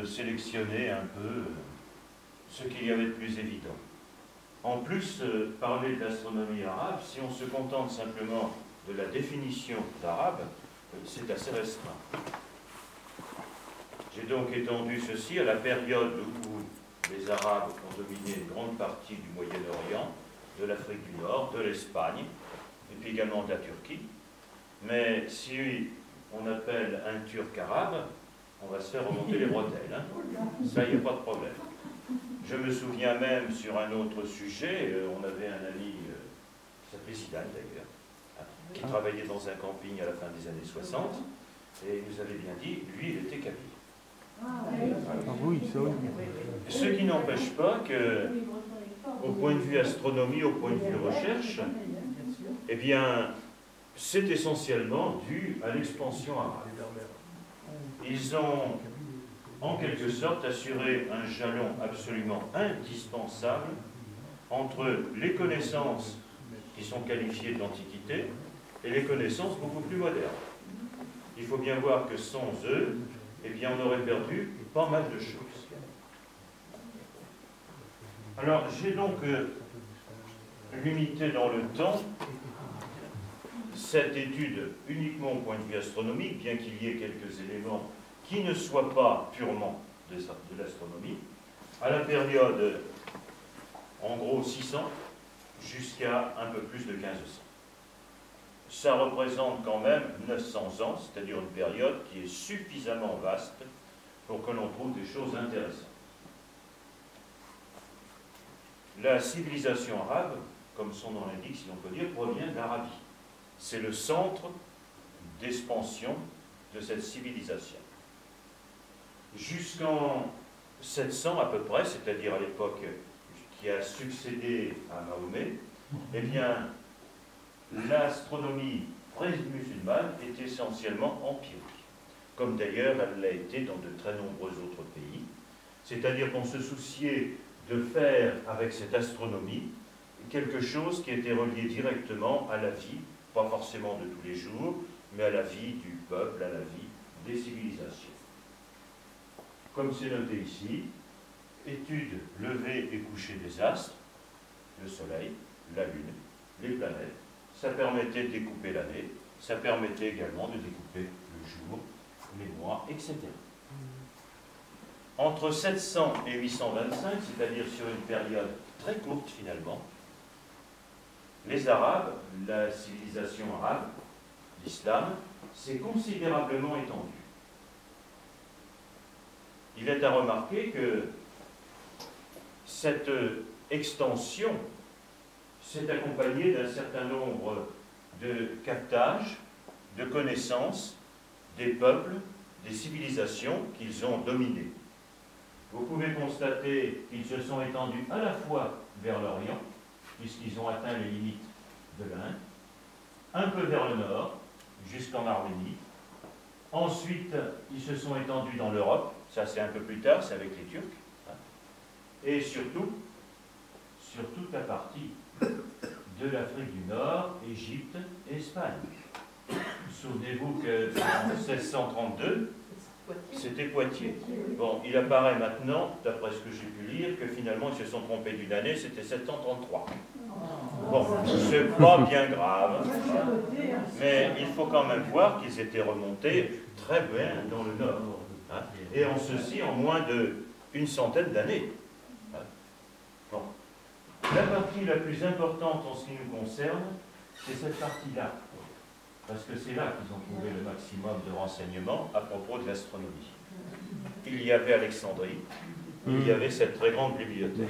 sélectionner un peu ce qu'il y avait de plus évident. En plus, parler de l'astronomie arabe, si on se contente simplement de la définition d'arabe, c'est assez restreint. J'ai donc étendu ceci à la période où les Arabes ont dominé une grande partie du Moyen-Orient, de l'Afrique du Nord, de l'Espagne, et puis également de la Turquie. Mais si on appelle un Turc arabe, on va se faire remonter les bretelles. Hein. Ça, il n'y a pas de problème. Je me souviens même, sur un autre sujet, on avait un ami, qui s'appelait Zidane d'ailleurs, qui travaillait dans un camping à la fin des années 60, et il nous avait bien dit, lui, il était kabyle. Oui, ça oui. Ce qui n'empêche pas que, au point de vue astronomie, au point de vue recherche, eh bien, c'est essentiellement dû à l'expansion arabe. Ils ont, en quelque sorte, assuré un jalon absolument indispensable entre les connaissances qui sont qualifiées de l'Antiquité et les connaissances beaucoup plus modernes. Il faut bien voir que sans eux, eh bien, on aurait perdu pas mal de choses. Alors, j'ai donc limité dans le temps cette étude uniquement au point de vue astronomique, bien qu'il y ait quelques éléments qui ne soient pas purement de l'astronomie, à la période, en gros, 600 jusqu'à un peu plus de 1500. Ça représente quand même 900 ans, c'est-à-dire une période qui est suffisamment vaste pour que l'on trouve des choses intéressantes. La civilisation arabe, comme son nom l'indique, si l'on peut dire, provient d'Arabie. C'est le centre d'expansion de cette civilisation. Jusqu'en 700 à peu près, c'est-à-dire à l'époque qui a succédé à Mahomet, eh bien, l'astronomie pré-musulmane est essentiellement empirique, comme d'ailleurs elle l'a été dans de très nombreux autres pays. C'est-à-dire qu'on se souciait de faire avec cette astronomie quelque chose qui était relié directement à la vie, pas forcément de tous les jours, mais à la vie du peuple, à la vie des civilisations. Comme c'est noté ici, étude lever et coucher des astres, le soleil, la lune, les planètes. Ça permettait de découper l'année, ça permettait également de découper le jour, les mois, etc. Entre 700 et 825, c'est-à-dire sur une période très courte finalement, les Arabes, la civilisation arabe, l'islam, s'est considérablement étendue. Il est à remarquer que cette extension s'est accompagnée d'un certain nombre de captages, de connaissances des peuples, des civilisations qu'ils ont dominées. Vous pouvez constater qu'ils se sont étendus à la fois vers l'Orient, puisqu'ils ont atteint les limites de l'Inde, un peu vers le nord, jusqu'en Arménie. Ensuite, ils se sont étendus dans l'Europe, ça c'est un peu plus tard, c'est avec les Turcs, et surtout, sur toute la partie de l'Afrique du Nord, Égypte et Espagne. Souvenez-vous qu'en 1632, c'était Poitiers. Bon, il apparaît maintenant, d'après ce que j'ai pu lire, que finalement ils se sont trompés d'une année, c'était 733. Bon, c'est pas bien grave, mais il faut quand même voir qu'ils étaient remontés très bien dans le Nord. Hein, et en ceci, en moins d'une centaine d'années. Hein. Bon. La partie la plus importante en ce qui nous concerne, c'est cette partie-là. Parce que c'est là qu'ils ont trouvé le maximum de renseignements à propos de l'astronomie. Il y avait Alexandrie, il y avait cette très grande bibliothèque.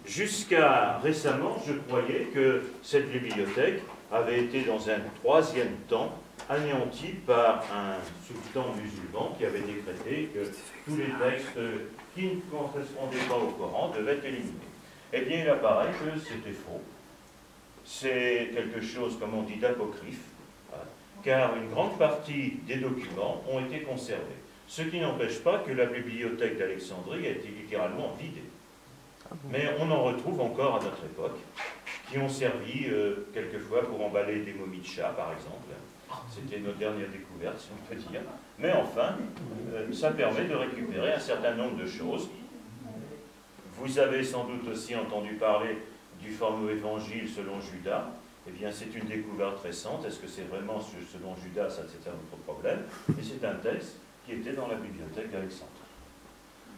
Jusqu'à récemment, je croyais que cette bibliothèque avait été dans un troisième temps anéantie par un sultan musulman qui avait décrété que tous les textes qui ne correspondaient pas au Coran devaient être éliminés. Eh bien, il apparaît que c'était faux. C'est quelque chose, comme on dit, d'apocryphe, car une grande partie des documents ont été conservés. Ce qui n'empêche pas que la bibliothèque d'Alexandrie a été littéralement vidée. Mais on en retrouve encore à notre époque, qui ont servi quelquefois pour emballer des momies de chats, par exemple, C'était nos dernières découvertes, si on peut dire. Mais enfin, ça permet de récupérer un certain nombre de choses. Vous avez sans doute aussi entendu parler du fameux évangile selon Judas. Eh bien, c'est une découverte récente. Est-ce que c'est vraiment selon Judas? Ça, c'est un autre problème. Et c'est un texte qui était dans la bibliothèque d'Alexandrie.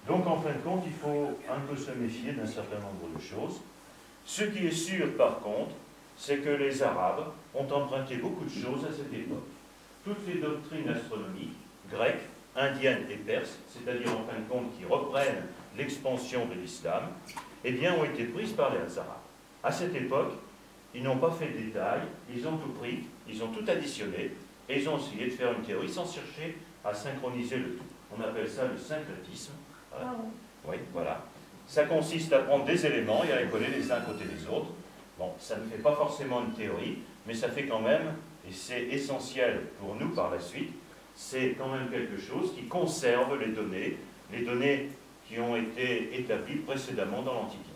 Donc, en fin de compte, il faut un peu se méfier d'un certain nombre de choses. Ce qui est sûr, par contre, c'est que les Arabes ont emprunté beaucoup de choses à cette époque. Toutes les doctrines astronomiques, grecques, indiennes et perses, c'est-à-dire en fin de compte qui reprennent l'expansion de l'islam, eh bien, ont été prises par les Arabes. À cette époque, ils n'ont pas fait de détails, ils ont tout pris, ils ont tout additionné, et ils ont essayé de faire une théorie sans chercher à synchroniser le tout. On appelle ça le syncrétisme. Voilà. Oui, voilà. Ça consiste à prendre des éléments et à les coller les uns à côté des autres. Bon, ça ne fait pas forcément une théorie, mais ça fait quand même, et c'est essentiel pour nous par la suite, c'est quand même quelque chose qui conserve les données qui ont été établies précédemment dans l'Antiquité.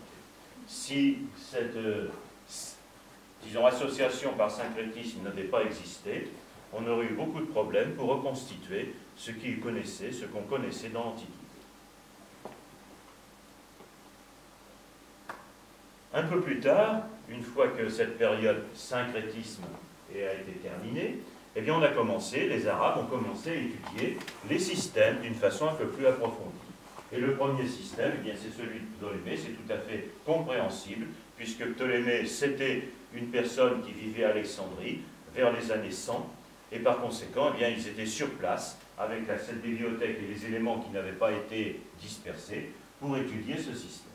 Si cette, disons, association par syncrétisme n'avait pas existé, on aurait eu beaucoup de problèmes pour reconstituer ce qu'on connaissait dans l'Antiquité. Un peu plus tard, une fois que cette période syncrétisme a été terminée, eh bien on a commencé, les Arabes ont commencé à étudier les systèmes d'une façon un peu plus approfondie. Et le premier système, eh bien c'est celui de Ptolémée, c'est tout à fait compréhensible, puisque Ptolémée, c'était une personne qui vivait à Alexandrie vers les années 100, et par conséquent, eh bien, ils étaient sur place, avec cette bibliothèque et les éléments qui n'avaient pas été dispersés, pour étudier ce système.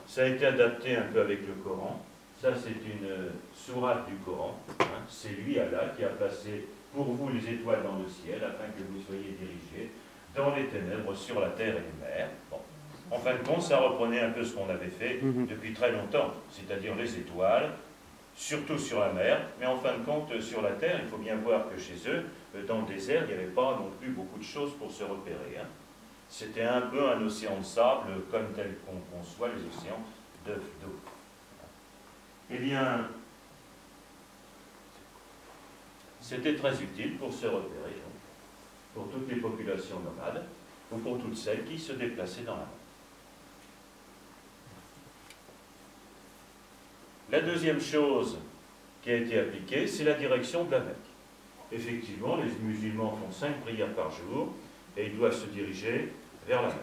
Ça a été adapté un peu avec le Coran. Ça, c'est une sourate du Coran. Hein. C'est lui, Allah, qui a placé pour vous les étoiles dans le ciel, afin que vous soyez dirigés dans les ténèbres, sur la terre et les mers. Bon. En fin de compte, ça reprenait un peu ce qu'on avait fait depuis très longtemps, c'est-à-dire les étoiles, surtout sur la mer, mais en fin de compte, sur la terre, il faut bien voir que chez eux, dans le désert, il n'y avait pas non plus beaucoup de choses pour se repérer. Hein. C'était un peu un océan de sable, comme tel qu'on conçoit les océans d'eau. Eh bien, c'était très utile pour se repérer, donc, pour toutes les populations nomades, ou pour toutes celles qui se déplaçaient dans la mer. La deuxième chose qui a été appliquée, c'est la direction de la Mecque. Effectivement, les musulmans font 5 prières par jour, et ils doivent se diriger vers la Mecque.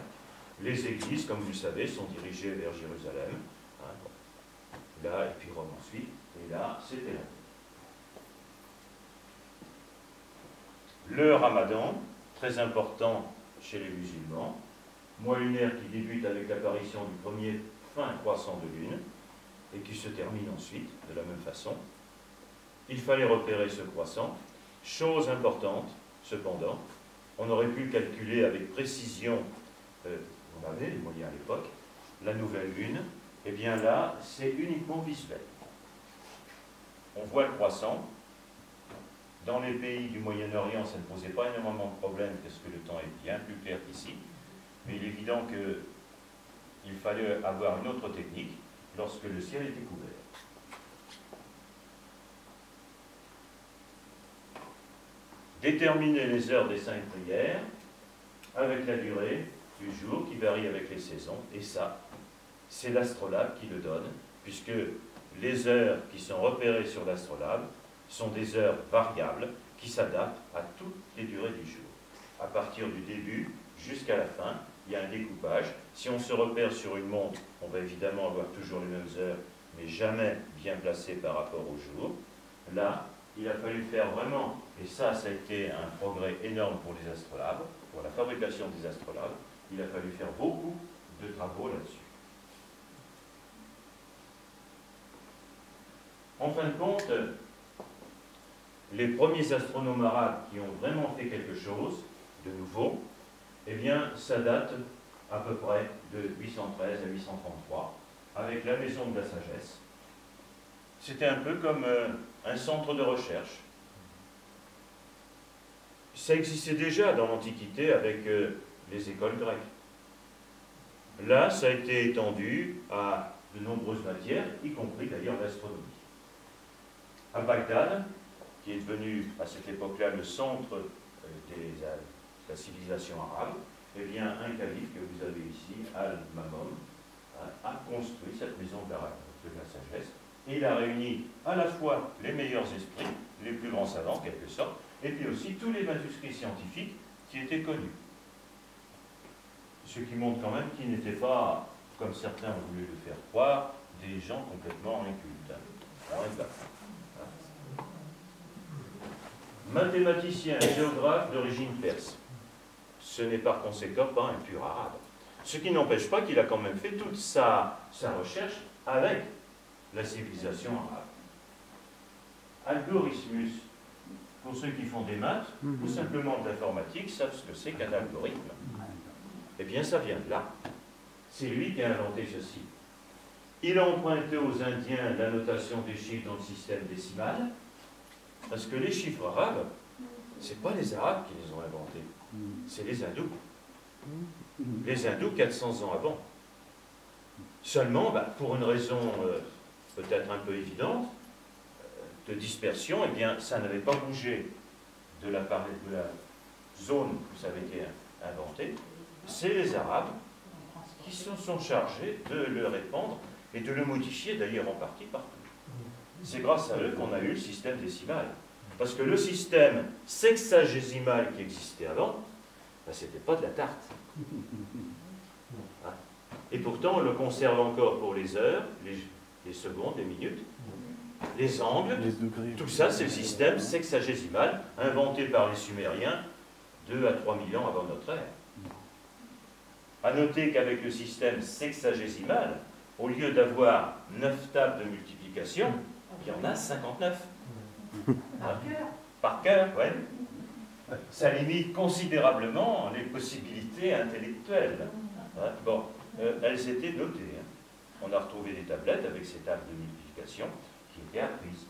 Les églises, comme vous le savez, sont dirigées vers Jérusalem, hein, bon. Là, et puis Rome ensuite, et là, c'était là. Le Ramadan, très important chez les musulmans, mois lunaire qui débute avec l'apparition du premier fin croissant de lune, et qui se termine ensuite de la même façon. Il fallait repérer ce croissant. Chose importante, cependant, on aurait pu calculer avec précision, on avait les moyens à l'époque, la nouvelle lune. Eh bien là, c'est uniquement visuel. On voit le croissant. Dans les pays du Moyen-Orient, ça ne posait pas énormément de problèmes parce que le temps est bien plus clair qu'ici. Mais il est évident qu'il fallait avoir une autre technique lorsque le ciel était couvert. Déterminer les heures des 5 prières avec la durée du jour qui varie avec les saisons, et ça, c'est l'astrolabe qui le donne, puisque les heures qui sont repérées sur l'astrolabe sont des heures variables qui s'adaptent à toutes les durées du jour. À partir du début jusqu'à la fin, il y a un découpage. Si on se repère sur une montre, on va évidemment avoir toujours les mêmes heures, mais jamais bien placées par rapport au jour. Là, il a fallu faire vraiment, et ça a été un progrès énorme pour les astrolabes, pour la fabrication des astrolabes, il a fallu faire beaucoup de travaux là-dessus. En fin de compte, les premiers astronomes arabes qui ont vraiment fait quelque chose de nouveau, eh bien, ça date à peu près de 813 à 833, avec la Maison de la Sagesse. C'était un peu comme un centre de recherche. Ça existait déjà dans l'Antiquité avec les écoles grecques. Là, ça a été étendu à de nombreuses matières, y compris d'ailleurs l'astronomie. À Bagdad, qui est devenu à cette époque-là le centre de la civilisation arabe, eh bien, un calife que vous avez ici, Al-Mamon, a construit cette maison de la sagesse, et il a réuni à la fois les meilleurs esprits, les plus grands savants en quelque sorte, et puis aussi tous les manuscrits scientifiques qui étaient connus. Ce qui montre quand même qu'ils n'étaient pas, comme certains ont voulu le faire croire, des gens complètement incultes. Mathématicien, géographe d'origine perse. Ce n'est par conséquent pas un pur arabe. Ce qui n'empêche pas qu'il a quand même fait toute sa recherche avec la civilisation arabe. Algorithmus, pour ceux qui font des maths ou simplement de l'informatique, savent ce que c'est qu'un algorithme. Eh bien, ça vient de là. C'est lui qui a inventé ceci. Il a emprunté aux Indiens la notation des chiffres dans le système décimal, parce que les chiffres arabes, ce n'est pas les Arabes qui les ont inventés, c'est les Hindous. Les Hindous, 400 ans avant. Seulement, pour une raison peut-être un peu évidente, de dispersion, eh bien, ça n'avait pas bougé de la zone où ça avait été inventé. C'est les Arabes qui se sont chargés de le répandre et de le modifier d'ailleurs en partie partout. C'est grâce à eux qu'on a eu le système décimal. Parce que le système sexagésimal qui existait avant, ce n'était pas de la tarte. Et pourtant, on le conserve encore pour les heures, les secondes, les minutes, les angles. Tout ça, c'est le système sexagésimal inventé par les Sumériens 2 à 3 000 ans avant notre ère. À noter qu'avec le système sexagésimal, au lieu d'avoir 9 tables de multiplication, il y en a 59. Par cœur, oui. Ça limite considérablement les possibilités intellectuelles. Bon, elles étaient notées. On a retrouvé des tablettes avec ces tables de multiplication qui étaient apprises.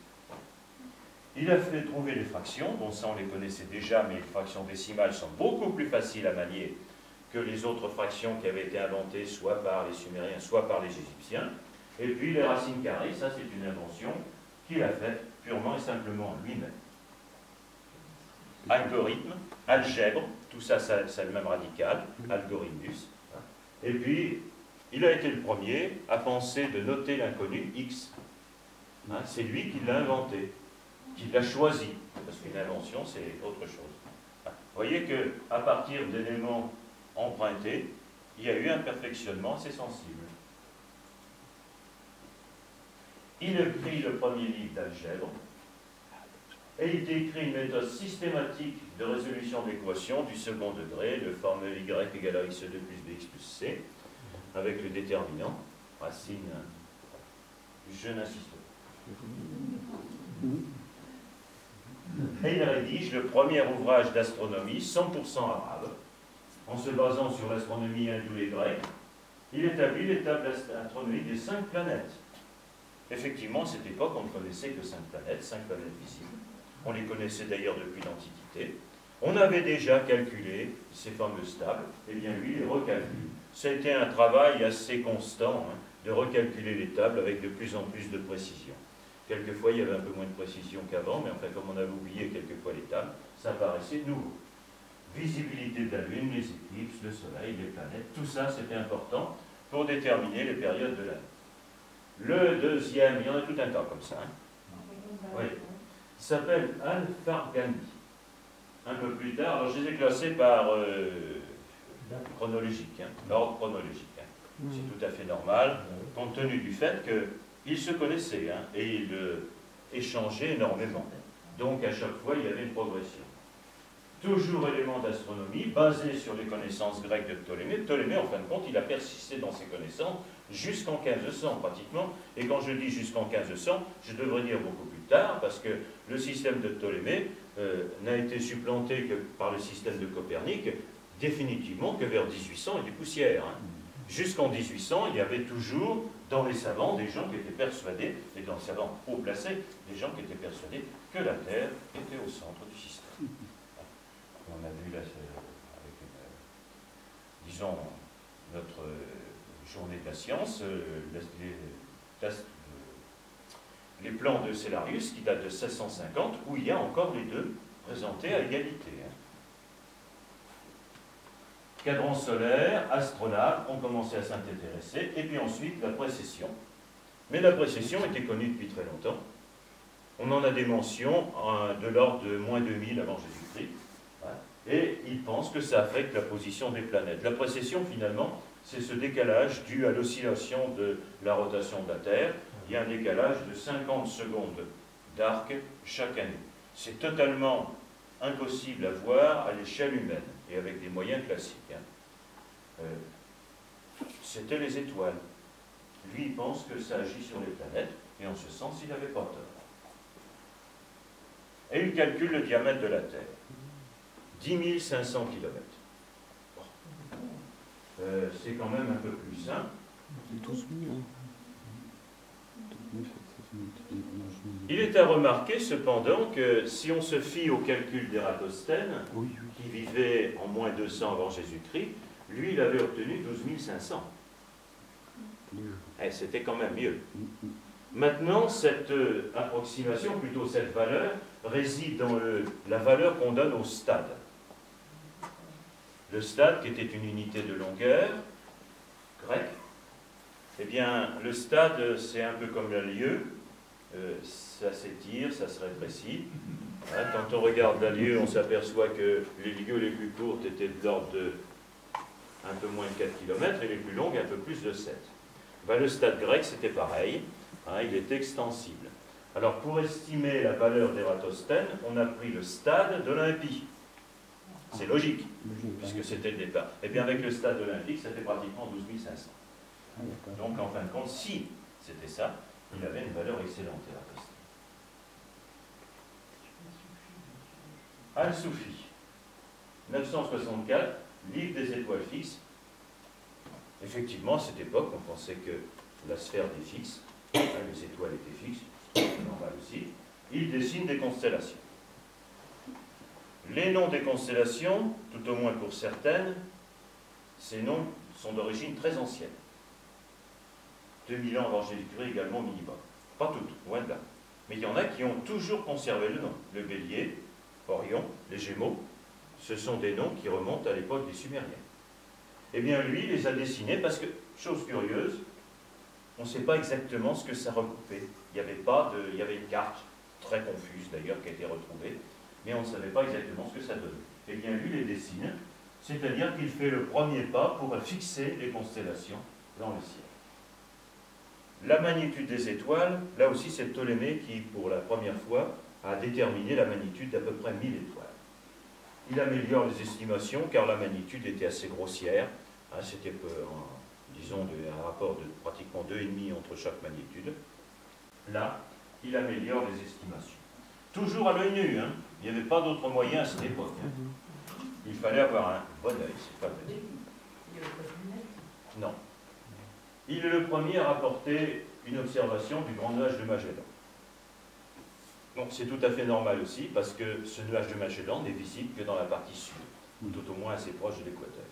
Il a fait trouver les fractions, bon ça on les connaissait déjà, mais les fractions décimales sont beaucoup plus faciles à manier que les autres fractions qui avaient été inventées soit par les Sumériens, soit par les Égyptiens. Et puis les racines carrées, ça c'est une invention qu'il a faite purement et simplement lui-même. Algorithme, algèbre, tout ça, c'est le même radical, algorithmus. Et puis, il a été le premier à penser de noter l'inconnu x. C'est lui qui l'a inventé, qui l'a choisi, parce qu'une invention, c'est autre chose. Vous voyez qu'à partir d'éléments empruntés, il y a eu un perfectionnement assez sensible. Il écrit le premier livre d'algèbre, et il décrit une méthode systématique de résolution d'équations du second degré, le fameux y égale à x2 plus bx plus c, avec le déterminant, racine, je n'insiste pas. Et il rédige le premier ouvrage d'astronomie 100% arabe, en se basant sur l'astronomie hindoue et grecque. Il établit les tables astronomiques des 5 planètes. Effectivement, à cette époque, on ne connaissait que 5 planètes visibles. On les connaissait d'ailleurs depuis l'Antiquité. On avait déjà calculé ces fameuses tables, et bien lui, il les recalcule. C'était un travail assez constant de recalculer les tables avec de plus en plus de précision. Quelquefois, il y avait un peu moins de précision qu'avant, mais enfin, comme on avait oublié quelquefois les tables, ça paraissait nouveau. Visibilité de la Lune, les éclipses, le Soleil, les planètes, tout ça, c'était important pour déterminer les périodes de l'année. Le deuxième, il y en a tout un tas comme ça. Oui. Il s'appelle Al-Farghani. Un peu plus tard, alors je les ai classés par chronologique, l'ordre chronologique. C'est tout à fait normal, compte tenu du fait qu'ils se connaissaient et ils échangeaient énormément. Donc à chaque fois, il y avait une progression. Toujours élément d'astronomie, basé sur les connaissances grecques de Ptolémée. Ptolémée, en fin de compte, il a persisté dans ses connaissances jusqu'en 1500 pratiquement. Et quand je dis jusqu'en 1500, je devrais dire beaucoup plus tard, parce que le système de Ptolémée n'a été supplanté que par le système de Copernic, définitivement que vers 1800 et des poussières. Jusqu'en 1800, il y avait toujours dans les savants des gens qui étaient persuadés, et dans les savants haut placés, des gens qui étaient persuadés que la Terre était au centre du système. On a vu là, avec disons, notre journée de la science, les plans de Cellarius qui datent de 1650, où il y a encore les deux présentés à égalité. Cadran solaire, astronautes ont commencé à s'intéresser, et puis ensuite la précession. Mais la précession était connue depuis très longtemps. On en a des mentions de l'ordre de moins 2000 avant Jésus-Christ. Et ils pensent que ça affecte la position des planètes. La précession, finalement, c'est ce décalage dû à l'oscillation de la rotation de la Terre. Il y a un décalage de 50 secondes d'arc chaque année. C'est totalement impossible à voir à l'échelle humaine et avec des moyens classiques. C'était les étoiles. Lui, il pense que ça agit sur les planètes, et en ce sens, il n'avait pas tort. Et il calcule le diamètre de la Terre. 10 500 km. C'est quand même un peu plus simple. Il est à remarquer cependant que si on se fie au calcul d'Ératosthène, qui vivait en moins 200 avant Jésus-Christ, lui il avait obtenu 12 500. C'était quand même mieux. Maintenant, cette approximation, plutôt cette valeur, réside dans la valeur qu'on donne au stade. Le stade, qui était une unité de longueur grecque, eh bien, le stade, c'est un peu comme la lieue, ça s'étire, ça se rétrécit. Quand on regarde la lieue, on s'aperçoit que les lieues les plus courtes étaient de l'ordre de un peu moins de 4 km et les plus longues un peu plus de 7. Le stade grec, c'était pareil, il est extensible. Alors, pour estimer la valeur d'Ératosthène, on a pris le stade d'Olympie. C'est logique, puisque c'était le départ. Et bien, avec le stade olympique, c'était pratiquement 12 500. Donc, en fin de compte, si c'était ça, il avait une valeur excellente, Ératosthène. Al-Soufi, 964, livre des étoiles fixes. Effectivement, à cette époque, on pensait que la sphère était fixe, les étoiles étaient fixes, c'est normal aussi. Il dessine des constellations. Les noms des constellations, tout au moins pour certaines, ces noms sont d'origine très ancienne. 2000 ans avant Jésus-Christ également minimum. Pas toutes, loin de là. Mais il y en a qui ont toujours conservé le nom. Le Bélier, Orion, les Gémeaux, ce sont des noms qui remontent à l'époque des Sumériens. Eh bien, lui, il les a dessinés parce que, chose curieuse, on ne sait pas exactement ce que ça recoupait. Il y avait une carte, très confuse d'ailleurs, qui a été retrouvée, mais on ne savait pas exactement ce que ça donnait. Eh bien, lui les dessine, c'est-à-dire qu'il fait le premier pas pour fixer les constellations dans le ciel. La magnitude des étoiles, là aussi c'est Ptolémée qui, pour la première fois, a déterminé la magnitude d'à peu près 1000 étoiles. Il améliore les estimations car la magnitude était assez grossière. C'était, disons, un rapport de pratiquement 2,5 entre chaque magnitude. Là, il améliore les estimations. Toujours à l'œil nu, il n'y avait pas d'autre moyen à cette époque. Il fallait avoir un bon œil, c'est pas vrai. Non. Il est le premier à rapporter une observation du grand nuage de Magellan. Donc c'est tout à fait normal aussi, parce que ce nuage de Magellan n'est visible que dans la partie sud, ou tout au moins assez proche de l'équateur.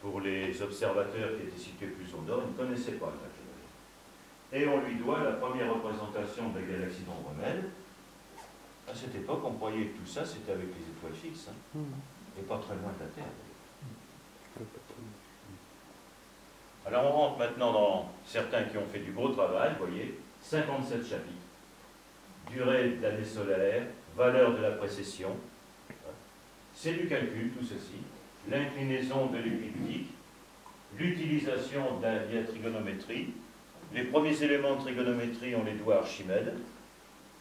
Pour les observateurs qui étaient situés plus au nord, ils ne connaissaient pas le nuage de Magellan. Et on lui doit la première représentation de la galaxie d'Andromède. À cette époque, on croyait que tout ça, c'était avec les étoiles fixes, et pas très loin de la Terre. Alors on rentre maintenant dans certains qui ont fait du gros travail, vous voyez, 57 chapitres. Durée de l'année solaire, valeur de la précession. C'est du calcul, tout ceci. L'inclinaison de l'écliptique, l'utilisation de la trigonométrie. Les premiers éléments de trigonométrie, on les doit à Archimède,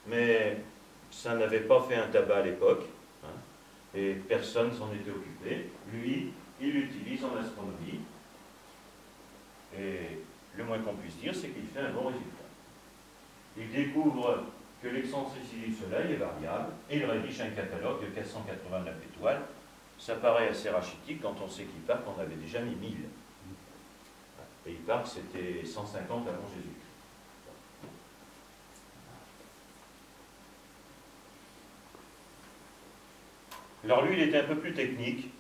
mais ça n'avait pas fait un tabac à l'époque, et personne s'en était occupé. Lui, il l'utilise en astronomie, et le moins qu'on puisse dire, c'est qu'il fait un bon résultat. Il découvre que l'excentricité du Soleil est variable, et il rédige un catalogue de 489 étoiles. Ça paraît assez rachitique quand on sait qu'Hipparque en avait déjà mis 1000. Et Hipparque, c'était 150 avant Jésus-Christ. Alors lui, il était un peu plus technique.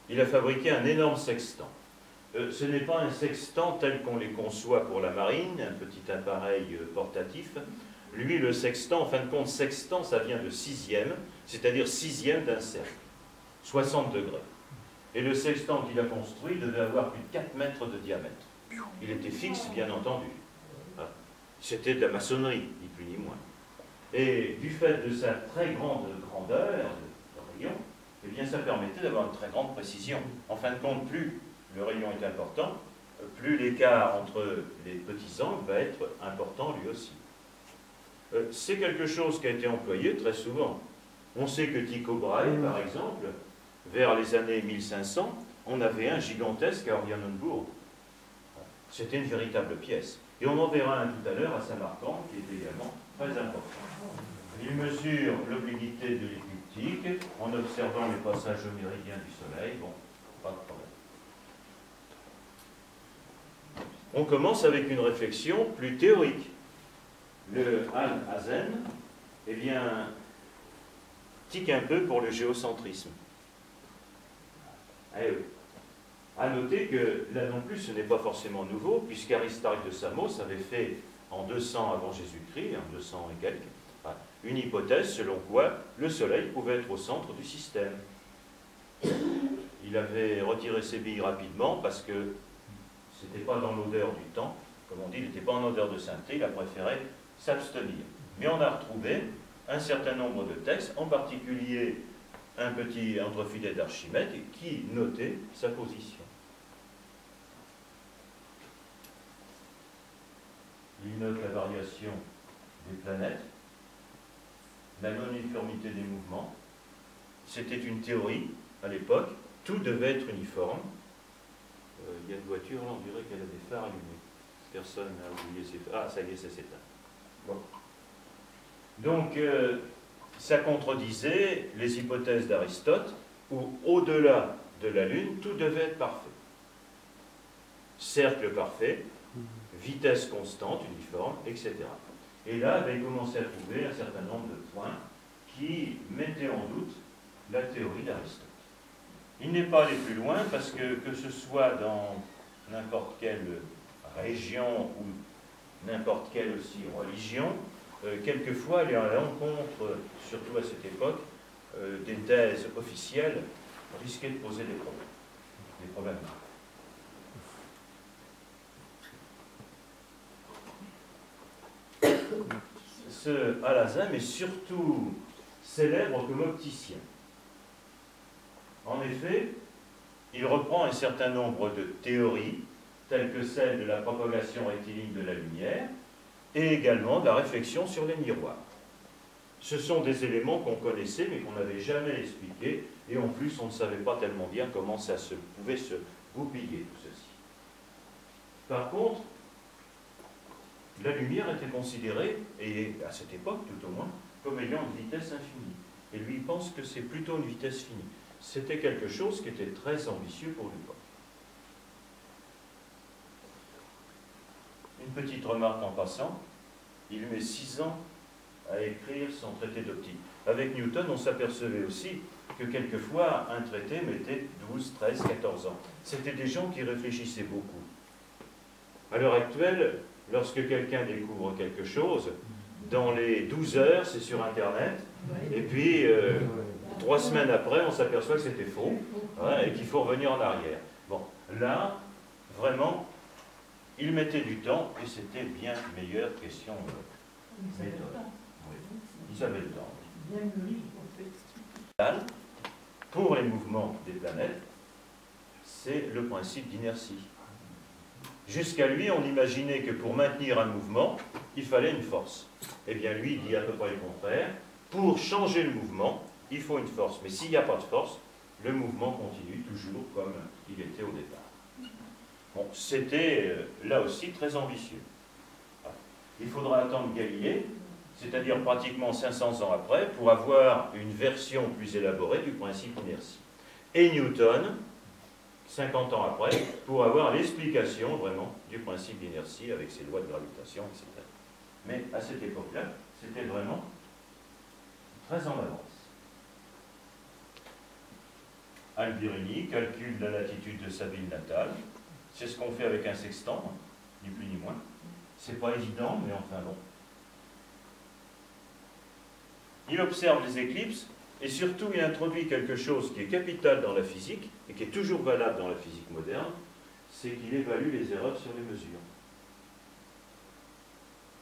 Il a fabriqué un énorme sextant. ce n'est pas un sextant tel qu'on les conçoit pour la marine, un petit appareil portatif. Lui, le sextant, en fin de compte, sextant, ça vient de sixième, c'est-à-dire sixième d'un cercle, 60 degrés. Et le sextant qu'il a construit devait avoir plus de 4 mètres de diamètre. Il était fixe, bien entendu. C'était de la maçonnerie, ni plus ni moins. Et du fait de sa très grande grandeur de rayon, eh bien, ça permettait d'avoir une très grande précision. En fin de compte, plus le rayon est important, plus l'écart entre les petits angles va être important lui aussi. C'est quelque chose qui a été employé très souvent. On sait que Tycho Brahe, par exemple, vers les années 1500, on avait un gigantesque à Oranienburg. C'était une véritable pièce. Et on en verra un tout à l'heure à Samarcande, qui est également très important. Il mesure l'obliquité de l'écliptique en observant les passages méridiens du Soleil. Bon, pas de problème. On commence avec une réflexion plus théorique. Le Alhazen, eh bien, tique un peu pour le géocentrisme. Eh oui. À noter que là non plus, ce n'est pas forcément nouveau, puisqu'Aristarque de Samos avait fait en 200 avant Jésus-Christ, en 200 et quelques, une hypothèse selon quoi le Soleil pouvait être au centre du système. Il avait retiré ses billes rapidement parce que ce n'était pas dans l'odeur du temps, comme on dit, il n'était pas en odeur de sainteté, il a préféré s'abstenir. Mais on a retrouvé un certain nombre de textes, en particulier un petit entrefilet d'Archimède, qui notait sa position. Il note la variation des planètes, la non-uniformité des mouvements. C'était une théorie à l'époque, tout devait être uniforme. Il y a une voiture, là, on dirait qu'elle a des phares allumés. Personne n'a oublié ses phares. Ah, ça y est, ça s'éteint. Bon. Donc, ça contredisait les hypothèses d'Aristote, où au-delà de la Lune, tout devait être parfait. Cercle parfait, vitesse constante, uniforme, etc. Et là, il commençait à trouver un certain nombre de points qui mettaient en doute la théorie d'Aristote. Il n'est pas allé plus loin parce que ce soit dans n'importe quelle région ou n'importe quelle aussi religion, quelquefois aller à l'encontre, surtout à cette époque, des thèses officielles risquaient de poser des problèmes. Ce Alhazen est surtout célèbre comme opticien. En effet, il reprend un certain nombre de théories, telles que celle de la propagation rectiligne de la lumière, et également de la réflexion sur les miroirs. Ce sont des éléments qu'on connaissait, mais qu'on n'avait jamais expliqués, et en plus, on ne savait pas tellement bien comment ça pouvait se goupiller, tout ceci. Par contre, la lumière était considérée, et à cette époque tout au moins, comme ayant une vitesse infinie. Et lui, il pense que c'est plutôt une vitesse finie. C'était quelque chose qui était très ambitieux pour l'époque. Une petite remarque en passant, il met 6 ans à écrire son traité d'optique. Avec Newton, on s'apercevait aussi que quelquefois, un traité mettait 12, 13, 14 ans. C'était des gens qui réfléchissaient beaucoup. À l'heure actuelle, lorsque quelqu'un découvre quelque chose, dans les 12 heures, c'est sur Internet, et puis 3 semaines après, on s'aperçoit que c'était faux, et qu'il faut revenir en arrière. Bon, là, vraiment, il mettait du temps, et c'était bien meilleure question méthode. Oui. Ils avaient le temps. Pour les mouvements des planètes, c'est le principe d'inertie. Jusqu'à lui, on imaginait que pour maintenir un mouvement, il fallait une force. Eh bien, lui, il dit à peu près le contraire. Pour changer le mouvement, il faut une force. Mais s'il n'y a pas de force, le mouvement continue toujours comme il était au départ. Bon, c'était là aussi très ambitieux. Il faudra attendre Galilée, c'est-à-dire pratiquement 500 ans après, pour avoir une version plus élaborée du principe d'inertie. Et Newton, 50 ans après, pour avoir l'explication vraiment du principe d'inertie avec ses lois de gravitation, etc. Mais à cette époque-là, c'était vraiment très en avance. Albirini calcule la latitude de sa ville natale, C'est ce qu'on fait avec un sextant, ni plus ni moins. C'est pas évident, mais enfin bon. Il observe les éclipses et surtout il introduit quelque chose qui est capital dans la physique et qui est toujours valable dans la physique moderne, c'est qu'il évalue les erreurs sur les mesures.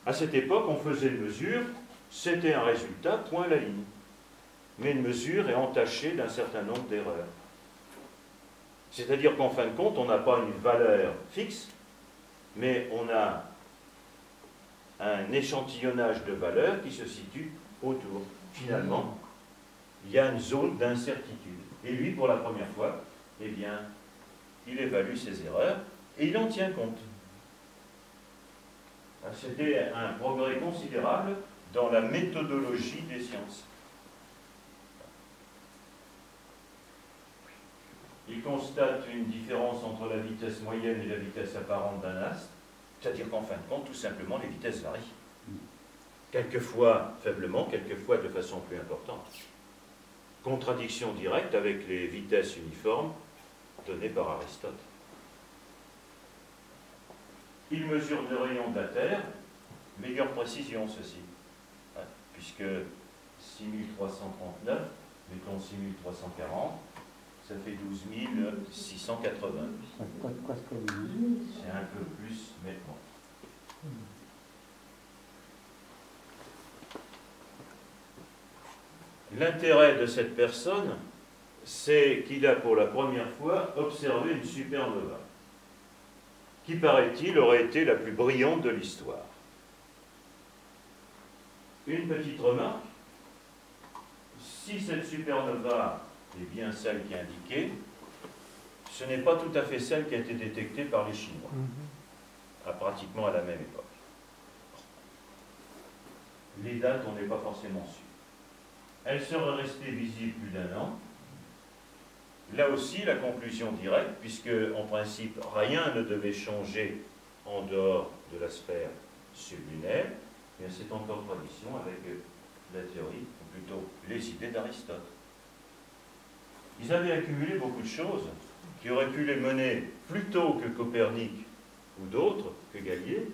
À cette époque, on faisait une mesure, c'était un résultat, point à la ligne. Mais une mesure est entachée d'un certain nombre d'erreurs. C'est-à-dire qu'en fin de compte, on n'a pas une valeur fixe, mais on a un échantillonnage de valeurs qui se situe autour. Finalement, il y a une zone d'incertitude. Et lui, pour la première fois, eh bien, il évalue ses erreurs et il en tient compte. C'était un progrès considérable dans la méthodologie des sciences. Il constate une différence entre la vitesse moyenne et la vitesse apparente d'un astre, c'est-à-dire qu'en fin de compte, tout simplement, les vitesses varient. Quelquefois faiblement, quelquefois de façon plus importante. Contradiction directe avec les vitesses uniformes données par Aristote. Il mesure le rayon de la Terre, meilleure précision ceci, puisque 6339, mettons 6340, ça fait 12 680. C'est un peu plus, mais bon. L'intérêt de cette personne, c'est qu'il a pour la première fois observé une supernova, qui, paraît-il, aurait été la plus brillante de l'histoire. Une petite remarque, si cette supernova est bien celle qui est indiquée, ce n'est pas tout à fait celle qui a été détectée par les Chinois, pratiquement à la même époque. Les dates, on n'est pas forcément sûr. Elle serait restée visible plus d'1 an. Là aussi, la conclusion directe, puisque en principe, rien ne devait changer en dehors de la sphère sublunaire, mais c'est en contradiction avec la théorie, ou plutôt les idées d'Aristote. Ils avaient accumulé beaucoup de choses qui auraient pu les mener, plutôt que Copernic ou d'autres, que Galilée,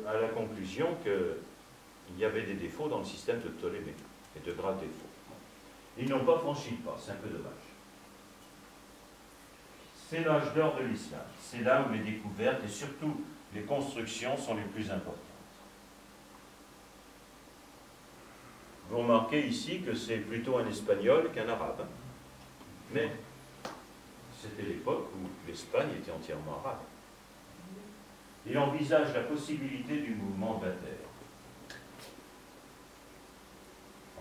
à la conclusion qu'il y avait des défauts dans le système de Ptolémée, et de graves défauts. Ils n'ont pas franchi le pas, c'est un peu dommage. C'est l'âge d'or de l'islam. C'est là où les découvertes et surtout les constructions sont les plus importantes. Vous remarquez ici que c'est plutôt un espagnol qu'un arabe. Mais c'était l'époque où l'Espagne était entièrement arabe. Il envisage la possibilité du mouvement de la Terre.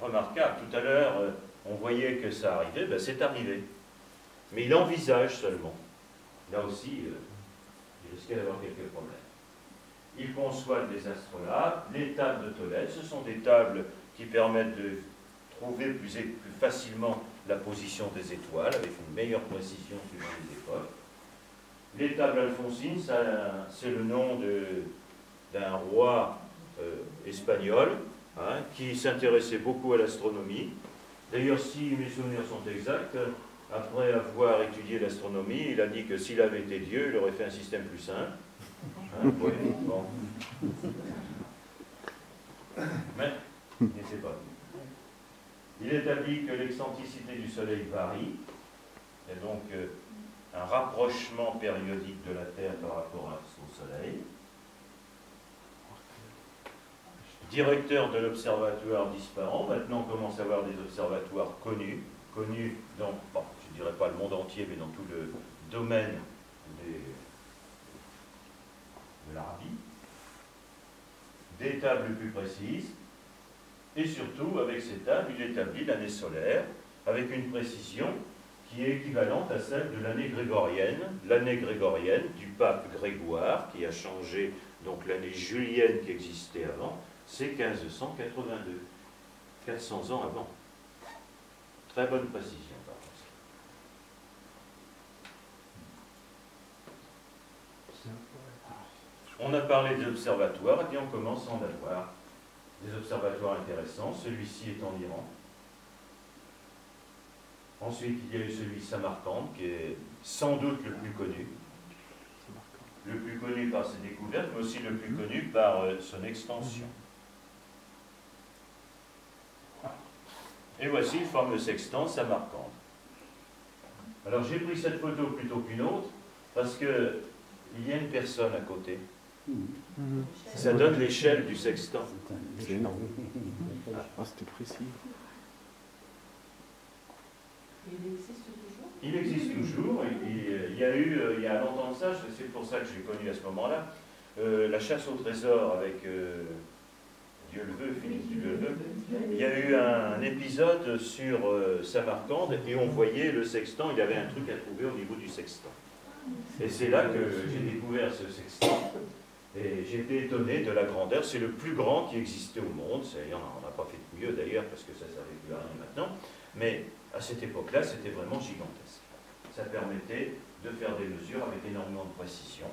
Remarquable, tout à l'heure, on voyait que ça arrivait, ben c'est arrivé. Mais il envisage seulement. Là aussi, il risquait d'avoir quelques problèmes. Il conçoit des astrolabes, les tables de Tolède, ce sont des tables qui permettent de trouver plus facilement la position des étoiles, avec une meilleure précision suivant les époques. Les tables alphonsines, c'est le nom d'un roi espagnol, qui s'intéressait beaucoup à l'astronomie. D'ailleurs, si mes souvenirs sont exacts, après avoir étudié l'astronomie, il a dit que s'il avait été Dieu, il aurait fait un système plus simple. Oui, bon. Mais il n'était pas Dieu. Il établit que l'excentricité du Soleil varie, il y a donc un rapprochement périodique de la Terre par rapport au Soleil. Directeur de l'Observatoire d'Ispahan, maintenant on commence à avoir des observatoires connus dans, bon, je ne dirais pas le monde entier, mais dans tout le domaine de l'Arabie. Des tables plus précises, et surtout, avec ces tables, il établit l'année solaire, avec une précision qui est équivalente à celle de l'année grégorienne du pape Grégoire, qui a changé donc l'année julienne qui existait avant, c'est 1582, 400 ans avant. Très bonne précision, par contre. On a parlé des observatoires, et puis on commence à en avoir des observatoires intéressants. Celui-ci est en Iran. Ensuite, il y a eu celui de Samarcande, qui est sans doute le plus connu. le plus connu par ses découvertes, mais aussi le plus connu par son extension. Et voici le fameux sextant Samarcande. Alors j'ai pris cette photo plutôt qu'une autre, parce que il y a une personne à côté. Ça donne l'échelle du sextant. C'est énorme. Ah, c'était précis. Il existe toujours. Il y a eu, il y a longtemps de ça, c'est pour ça que j'ai connu à ce moment-là, la chasse au trésor avec Dieu le veut, Philippe Dieu le veut. Il y a eu un épisode sur Samarcande et on voyait le sextant, il y avait un truc à trouver au niveau du sextant. Et c'est là que j'ai découvert ce sextant. Et j'ai été étonné de la grandeur. C'est le plus grand qui existait au monde. On n'a pas fait de mieux d'ailleurs, parce que ça ne servait plus à rien maintenant. Mais à cette époque-là, c'était vraiment gigantesque. Ça permettait de faire des mesures avec énormément de précision.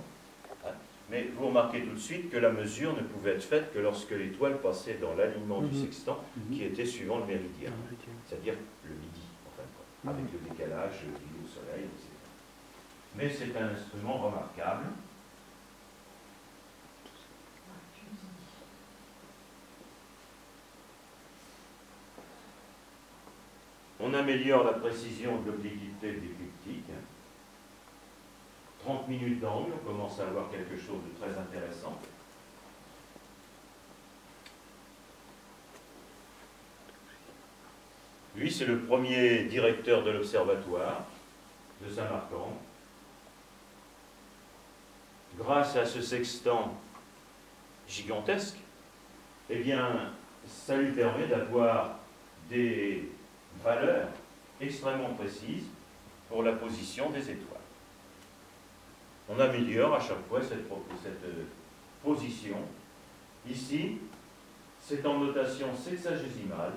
Mais vous remarquez tout de suite que la mesure ne pouvait être faite que lorsque l'étoile passait dans l'alignement du sextant, qui était suivant le méridien, c'est-à-dire le midi, en fin de compte, avec le décalage lié au soleil, etc. Mais c'est un instrument remarquable. On améliore la précision de l'obliquité de l'écliptique. 30 minutes d'angle, on commence à avoir quelque chose de très intéressant. Lui, c'est le premier directeur de l'observatoire de Samarcande. Grâce à ce sextant gigantesque, eh bien, ça lui permet d'avoir des valeurs extrêmement précises pour la position des étoiles. On améliore à chaque fois cette position. Ici, c'est en notation sexagésimale,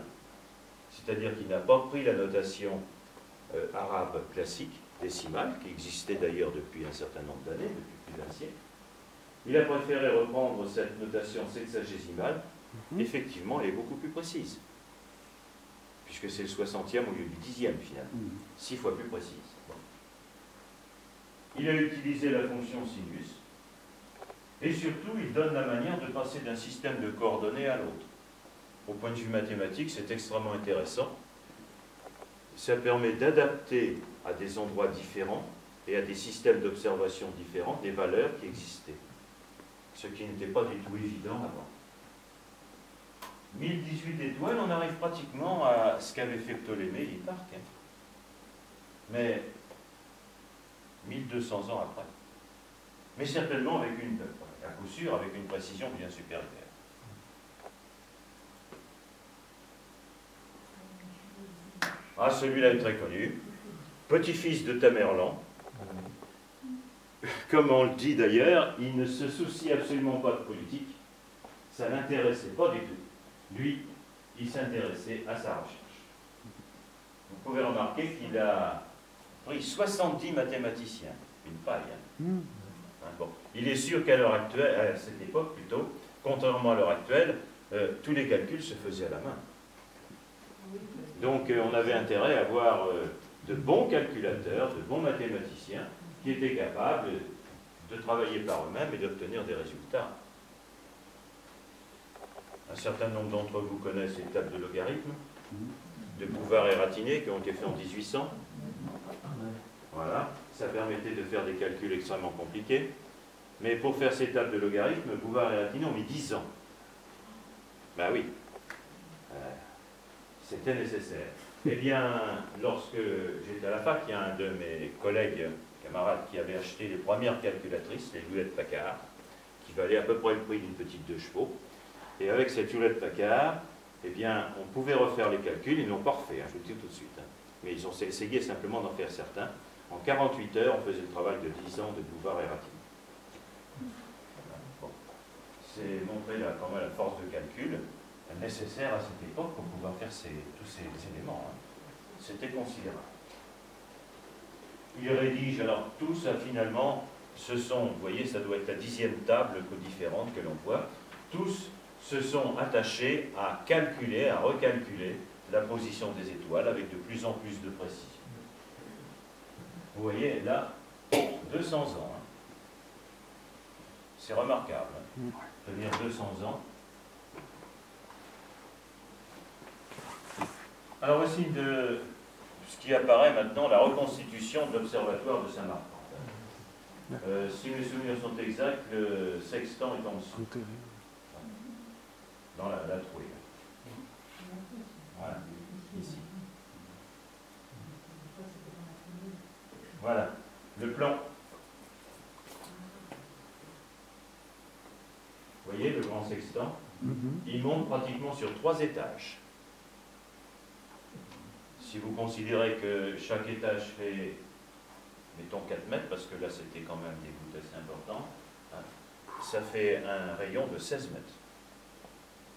c'est-à-dire qu'il n'a pas pris la notation arabe classique, décimale, qui existait d'ailleurs depuis un certain nombre d'années, depuis plus d'un siècle. Il a préféré reprendre cette notation sexagésimale. Effectivement, elle est beaucoup plus précise, puisque c'est le 60e au lieu du 10e finalement, 6 fois plus précise. Bon. Il a utilisé la fonction sinus, et surtout, il donne la manière de passer d'un système de coordonnées à l'autre. Au point de vue mathématique, c'est extrêmement intéressant. Ça permet d'adapter à des endroits différents et à des systèmes d'observation différents des valeurs qui existaient, ce qui n'était pas du tout évident avant. 1018 étoiles, on arrive pratiquement à ce qu'avait fait Ptolémée et Hipparque. Mais 1200 ans après. Mais certainement avec à coup sûr, avec une précision bien supérieure. Ah, celui-là est très connu. Petit-fils de Tamerlan. Comme on le dit d'ailleurs, il ne se soucie absolument pas de politique. Ça ne l'intéressait pas du tout. Lui, il s'intéressait à sa recherche. Vous pouvez remarquer qu'il a pris 70 mathématiciens, une paille. Bon. Il est sûr qu'à l'heure actuelle, à cette époque plutôt, contrairement à l'heure actuelle, tous les calculs se faisaient à la main. Donc on avait intérêt à avoir de bons calculateurs, de bons mathématiciens qui étaient capables de travailler par eux-mêmes et d'obtenir des résultats. Un certain nombre d'entre vous connaissent les tables de logarithme de Bouvard et Ratinet qui ont été faites en 1800. Voilà, ça permettait de faire des calculs extrêmement compliqués. Mais pour faire ces tables de logarithme, Bouvard et Ratinet ont mis 10 ans. Ben oui, c'était nécessaire. Eh bien, lorsque j'étais à la fac, il y a un de mes collègues, camarades, qui avait acheté les premières calculatrices, les Hewlett-Packard, qui valaient à peu près le prix d'une petite 2 chevaux. Et avec cette Hewlett-Packard, eh bien, on pouvait refaire les calculs, ils n'ont pas refait, je vous le dis tout de suite. Mais ils ont essayé simplement d'en faire certains. En 48 heures, on faisait le travail de 10 ans de Bouvard et Ratinet. Bon. C'est montrer là, quand même la force de calcul nécessaire à cette époque pour pouvoir faire tous ces éléments. C'était considérable. Il rédige, alors tout ça finalement, ce sont, vous voyez, ça doit être la 10e table différente que l'on voit, tous se sont attachés à calculer, à recalculer la position des étoiles avec de plus en plus de précision. Vous voyez, là, 200 ans. C'est remarquable. Tenir 200 ans. Alors voici de ce qui apparaît maintenant, la reconstitution de l'observatoire de Saint-Marc. Si mes souvenirs sont exacts, le sextant est en dessous. Dans la trouée. Voilà, ici. Voilà, le plan. Vous voyez le grand sextant? Il monte pratiquement sur 3 étages. Si vous considérez que chaque étage fait, mettons 4 mètres, parce que là c'était quand même des gouttes assez importantes, hein, ça fait un rayon de 16 mètres,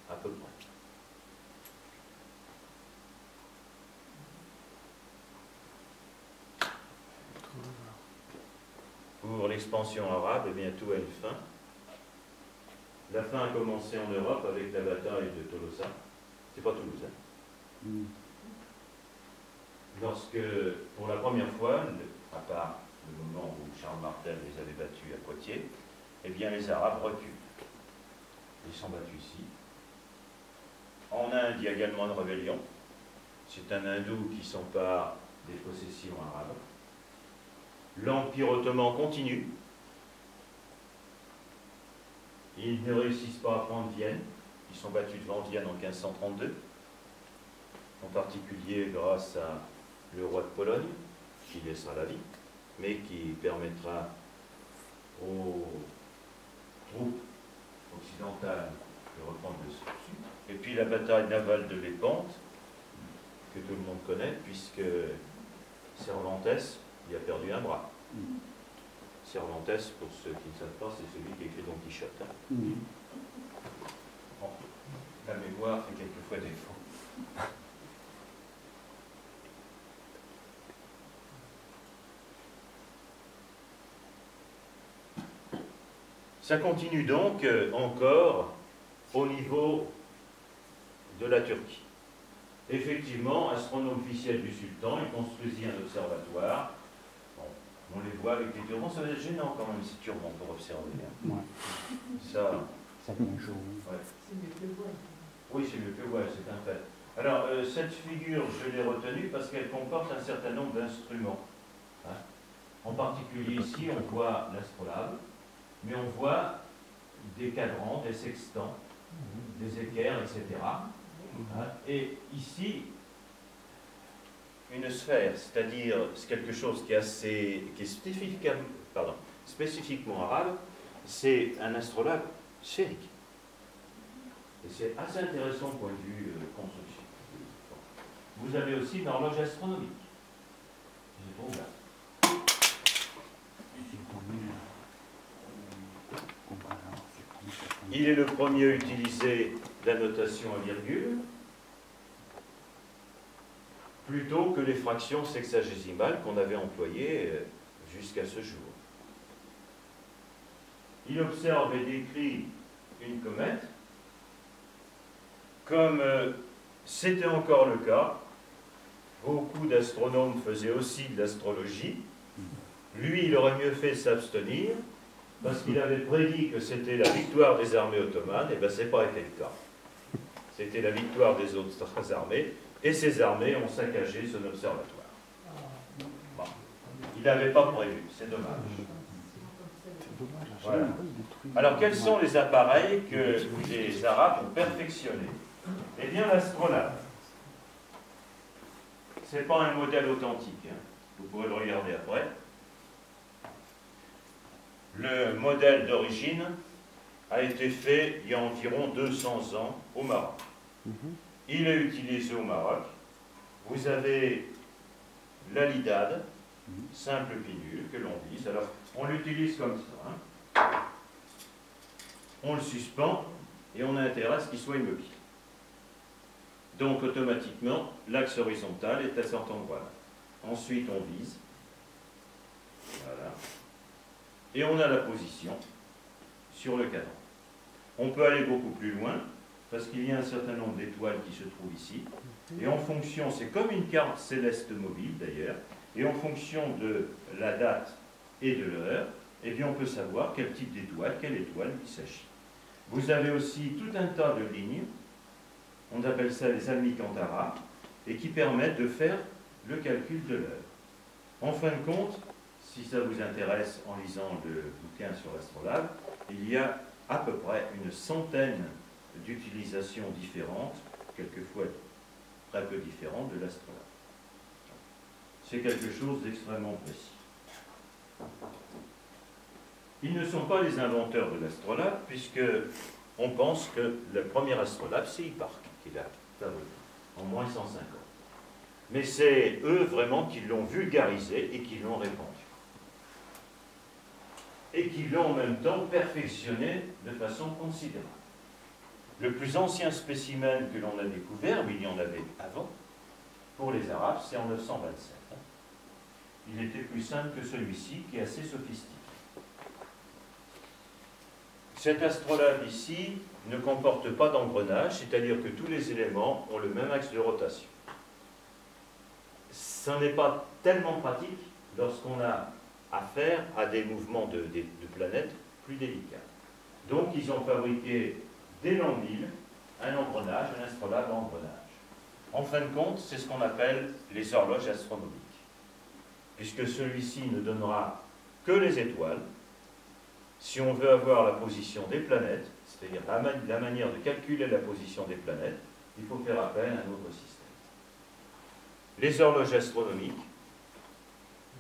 à peu près. Pour l'expansion arabe, eh bien tout a une fin. La fin a commencé en Europe avec la bataille de Tolosa. C'est pas Toulouse, hein. Lorsque, pour la première fois, à part le moment où Charles Martel les avait battus à Poitiers, eh bien les Arabes reculent. Ils sont battus ici. En Inde, il y a également une rébellion. C'est un hindou qui s'empare des possessions arabes. L'Empire ottoman continue. Ils ne réussissent pas à prendre Vienne. Ils sont battus devant Vienne en 1532. En particulier grâce à le roi de Pologne, qui laissera la vie, mais qui permettra aux troupes occidentales de reprendre le dessus. Et puis la bataille navale de Lépante, que tout le monde connaît, puisque Cervantes y a perdu un bras. Cervantes, pour ceux qui ne savent pas, c'est celui qui a écrit Don Quichotte. Hein. Bon, la mémoire fait quelquefois défaut. Ça continue donc encore au niveau de la Turquie. Effectivement, astronome officiel du sultan, il construisit un observatoire. Bon, on les voit avec les turbans, ça va être gênant quand même ces turbans pour observer. Hein. Ouais. Ça devient chaud. Ouais. C'est mieux que le voile. Oui, c'est mieux que le voile, c'est un fait. Alors, cette figure, je l'ai retenue parce qu'elle comporte un certain nombre d'instruments. Hein. En particulier ici, on voit l'astrolabe. Mais on voit des cadrans, des sextants, des équerres, etc. Et ici, une sphère, c'est-à-dire quelque chose qui est spécifiquement arabe, c'est un astrolabe sphérique. Et c'est assez intéressant au point de vue construction. Vous avez aussi une horloge astronomique. Je trouve là. Il est le premier à utiliser la notation à virgule plutôt que les fractions sexagésimales qu'on avait employées jusqu'à ce jour. Il observe et décrit une comète comme c'était encore le cas. Beaucoup d'astronomes faisaient aussi de l'astrologie. Lui, il aurait mieux fait s'abstenir parce qu'il avait prédit que c'était la victoire des armées ottomanes, et bien ce n'est pas été le cas. C'était la victoire des autres armées, et ces armées ont saccagé son observatoire. Bon. Il n'avait pas prévu, c'est dommage. Voilà. Alors quels sont les appareils que les Arabes ont perfectionnés? Eh bien l'astrolabe. Ce n'est pas un modèle authentique, hein. Vous pourrez le regarder après. Le modèle d'origine a été fait il y a environ 200 ans au Maroc. Il est utilisé au Maroc. Vous avez l'alidade, simple pinule que l'on visse. Alors, on l'utilise comme ça. Hein. On le suspend et on a intérêt à ce qu'il soit immobile. Donc, automatiquement, l'axe horizontal est à cet endroit-là. Ensuite, on vise. Voilà. Et on a la position sur le cadran. On peut aller beaucoup plus loin, parce qu'il y a un certain nombre d'étoiles qui se trouvent ici. Et en fonction, c'est comme une carte céleste mobile d'ailleurs, et en fonction de la date et de l'heure, eh bien on peut savoir quel type d'étoile, quelle étoile il s'agit. Vous avez aussi tout un tas de lignes, on appelle ça les almicantara, et qui permettent de faire le calcul de l'heure. En fin de compte, si ça vous intéresse en lisant le bouquin sur l'astrolabe, il y a à peu près une centaine d'utilisations différentes, quelquefois très peu différentes, de l'astrolabe. C'est quelque chose d'extrêmement précis. Ils ne sont pas les inventeurs de l'astrolabe, puisque on pense que le premier astrolabe, c'est Hipparque qui l'a fabriqué, en moins 150. Mais c'est eux vraiment qui l'ont vulgarisé et qui l'ont répandu. Et qui l'ont en même temps perfectionné de façon considérable. Le plus ancien spécimen que l'on a découvert, mais il y en avait avant, pour les Arabes, c'est en 927. Il était plus simple que celui-ci, qui est assez sophistiqué. Cet astrolabe ici ne comporte pas d'engrenage, c'est-à-dire que tous les éléments ont le même axe de rotation. Ce n'est pas tellement pratique lorsqu'on a affaire à des mouvements de planètes plus délicats. Donc ils ont fabriqué dès l'an 1000 un engrenage, un astrolabe engrenage. En fin de compte, c'est ce qu'on appelle les horloges astronomiques, puisque celui-ci ne donnera que les étoiles. Si on veut avoir la position des planètes, c'est-à-dire la manière de calculer la position des planètes, il faut faire appel à un autre système. Les horloges astronomiques,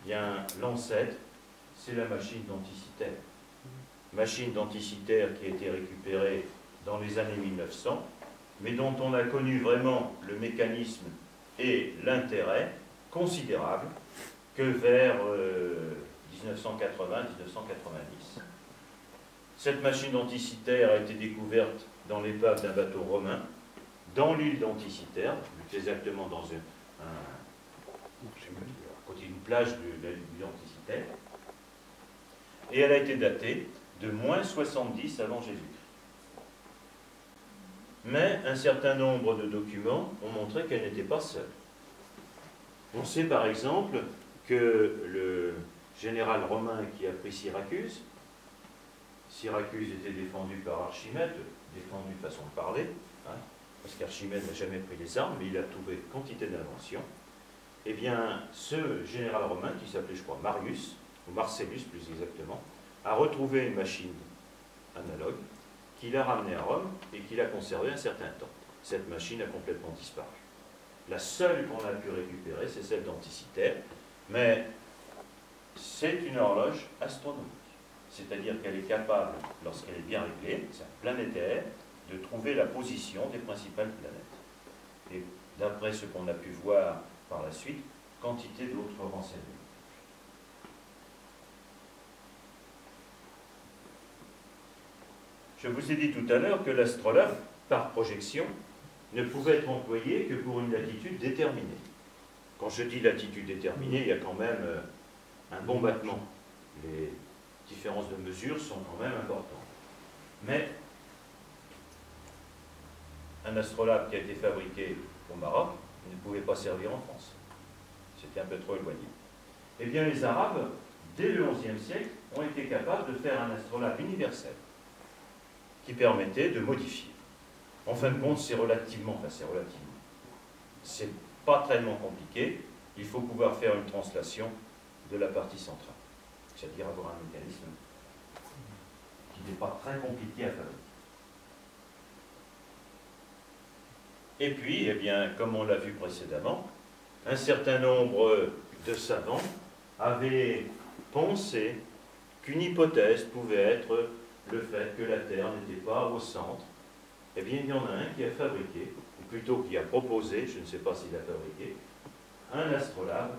bien l'ancêtre, c'est la machine denticitaire. Machine denticitaire qui a été récupérée dans les années 1900, mais dont on a connu vraiment le mécanisme et l'intérêt considérable que vers 1980-1990. Cette machine denticitaire a été découverte dans l'épave d'un bateau romain, dans l'île denticitaire, plus exactement dans à côté d'une plage de l'île denticitaire, et elle a été datée de moins 70 avant Jésus-Christ. Mais un certain nombre de documents ont montré qu'elle n'était pas seule. On sait par exemple que le général romain qui a pris Syracuse était défendu par Archimède, défendu de façon de parler, hein, parce qu'Archimède n'a jamais pris les armes, mais il a trouvé quantité d'inventions. Eh bien, ce général romain, qui s'appelait, je crois, Marius, ou Marcellus plus exactement, a retrouvé une machine analogue qu'il a ramenée à Rome et qu'il a conservée un certain temps. Cette machine a complètement disparu. La seule qu'on a pu récupérer, c'est celle denticitaire, mais c'est une horloge astronomique. C'est-à-dire qu'elle est capable, lorsqu'elle est bien réglée, c'est un planétaire, de trouver la position des principales planètes. Et d'après ce qu'on a pu voir par la suite, quantité d'autres renseignements. Je vous ai dit tout à l'heure que l'astrolabe, par projection, ne pouvait être employé que pour une latitude déterminée. Quand je dis latitude déterminée, il y a quand même un bon battement. Les différences de mesure sont quand même importantes. Mais un astrolabe qui a été fabriqué au Maroc ne pouvait pas servir en France. C'était un peu trop éloigné. Eh bien, les Arabes, dès le XIe siècle, ont été capables de faire un astrolabe universel qui permettait de modifier. En fin de compte, c'est pas tellement compliqué. Il faut pouvoir faire une translation de la partie centrale, c'est-à-dire avoir un mécanisme qui n'est pas très compliqué à fabriquer. Et puis, eh bien, comme on l'a vu précédemment, un certain nombre de savants avaient pensé qu'une hypothèse pouvait être le fait que la Terre n'était pas au centre. Eh bien, il y en a un qui a fabriqué, ou plutôt qui a proposé, je ne sais pas s'il a fabriqué, un astrolabe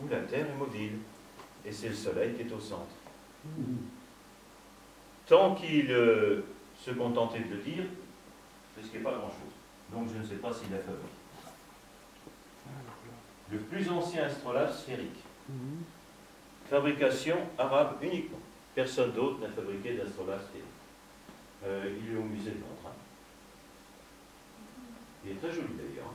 où la Terre est mobile, et c'est le Soleil qui est au centre. Tant qu'il se contentait de le dire, je ne risquais pas grand-chose. Donc je ne sais pas s'il a fabriqué. Le plus ancien astrolabe sphérique. Fabrication arabe uniquement. Personne d'autre n'a fabriqué d'astrolabe sphérique. Il est au musée de Londres. Il est très joli d'ailleurs.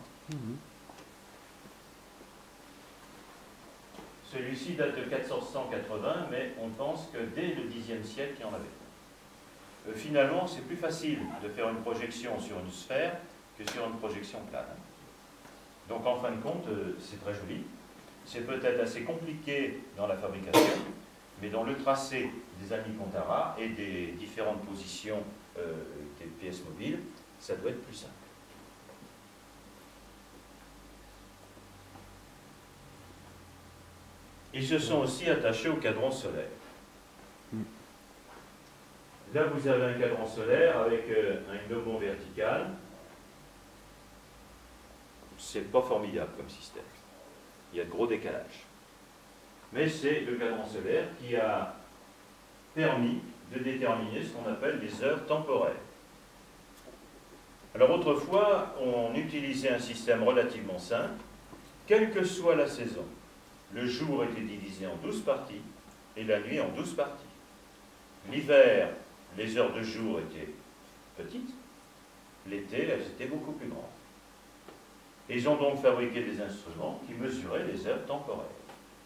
Celui-ci date de 480, mais on pense que dès le Xe siècle, il y en avait. Finalement, c'est plus facile de faire une projection sur une sphère que sur une projection plane. Donc en fin de compte, c'est très joli. C'est peut-être assez compliqué dans la fabrication, mais dans le tracé des Alnicontara et des différentes positions des pièces mobiles, ça doit être plus simple. Ils se sont aussi attachés au cadran solaire. Là, vous avez un cadran solaire avec un gnomon vertical. C'est pas formidable comme système. Il y a de gros décalages. Mais c'est le cadran solaire qui a permis de déterminer ce qu'on appelle les heures temporaires. Alors autrefois, on utilisait un système relativement simple, quelle que soit la saison. Le jour était divisé en 12 parties et la nuit en 12 parties. L'hiver, les heures de jour étaient petites. L'été, elles étaient beaucoup plus grandes. Et ils ont donc fabriqué des instruments qui mesuraient les heures temporaires.